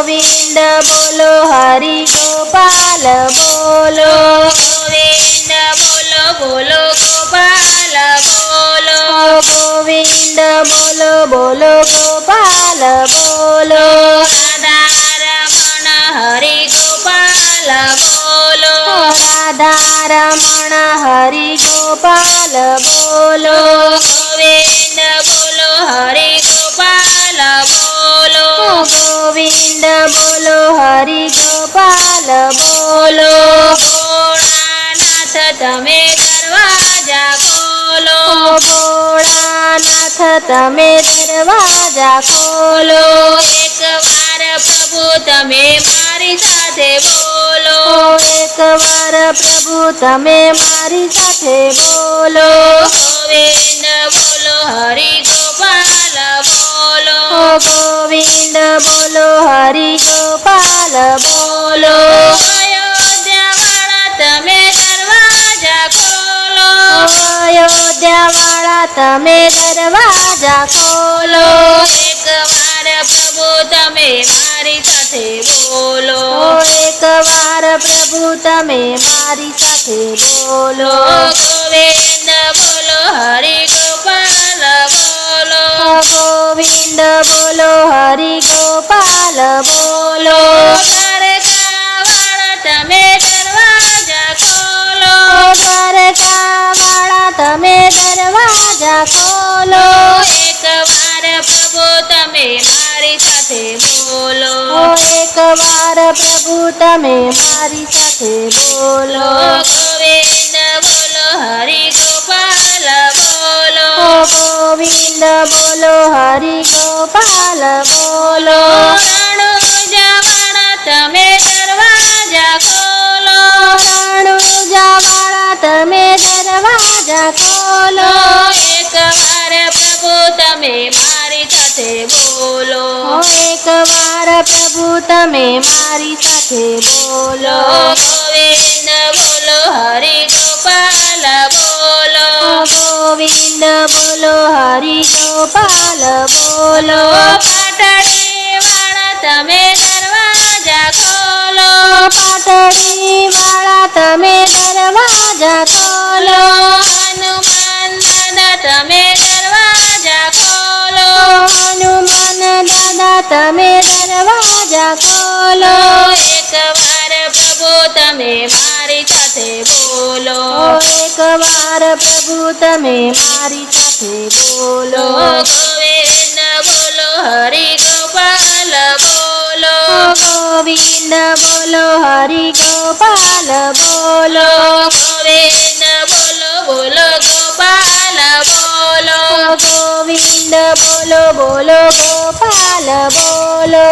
ગોવિંદ બોલો હરિ ગોપાલ બોલો ગોવિંદ બોલો બોલો ગોપાલ બોલો ગોવિંદ બોલો બોલો ગોપાલ બોલો રાધારમણ હરિ ગોપાલ બોલો રાધારમણ હરિ ગોપાલ બોલો ગોવિંદ બોલો હરિ ગોપાલ બોલો ગોવિંદ બોલો હરિ ગોપાલ બોલો ભોળાનાથ તમે દરવાજા ખોલો ભોળાનાથ તમે દરવાજા ખોલો એકવાર પ્રભુ તમે મારી સાથે બોલો એકવાર પ્રભુ તમે મારી સાથે બોલો ગોવિંદ બોલો હરિ ગોપાલ બોલો ગોવિંદ બોલો હરિ ગોપાલ બોલો અયોધ્યાવાળા તમે દરવાજા ખોલો અયોધ્યાવાળા તમે દરવાજા ખોલો એકવાર પ્રભુ તમે મારી સાથે બોલો એકવાર પ્રભુ તમે મારી સાથે બોલો ગોવિંદ બોલો હરિ ગોપાલ બોલો ગોવિંદ બોલો હરિ ગોપાલ બોલો દ્વારકાવાળા તમે દરવાજા ખોલો દ્વારકાવાળા તમે દરવાજા ખોલો એકવાર પ્રભુ તમે મારી સાથે બોલો એકવાર પ્રભુ તમે મારી સાથે બોલો ગોવિંદ બોલો હરિ ગોપાલ બોલો ગોવિંદ બોલો હરિ ગોપાલ બોલો રણુજાવાળા તમે દરવાજા ખોલો રણુજાવાળા તમે દરવાજા ખોલો એકવાર પ્રભુ તમે મારી સાથે બોલો એકવાર પ્રભુ તમે મારી સાથે બોલો ગોવિંદ બોલો હરિ ગોપાલ બોલો ગોવિંદ બોલો હરિ ગોપાલ બોલો પાટણી વાળા તમે દરવાજા ખોલો પાટણી વાળા તમે દરવાજા ખોલો હનુમાન દાદા તમે દરવાજા ખોલો હનુમાન દાદા તમે દરવાજા ખોલો એકવાર પ્રભુ તમે મારી સાથે બોલો એકવાર પ્રભુ તમે મારી સાથે બોલો ગોવિંદ બોલો હરિ ગોપાલ બોલો ગોવિંદ બોલો હરિ ગોપાલ બોલો ગોવિંદ બોલો બોલો ગોપાલ બોલો ગોવિંદ બોલો બોલો ગોપાલ બોલો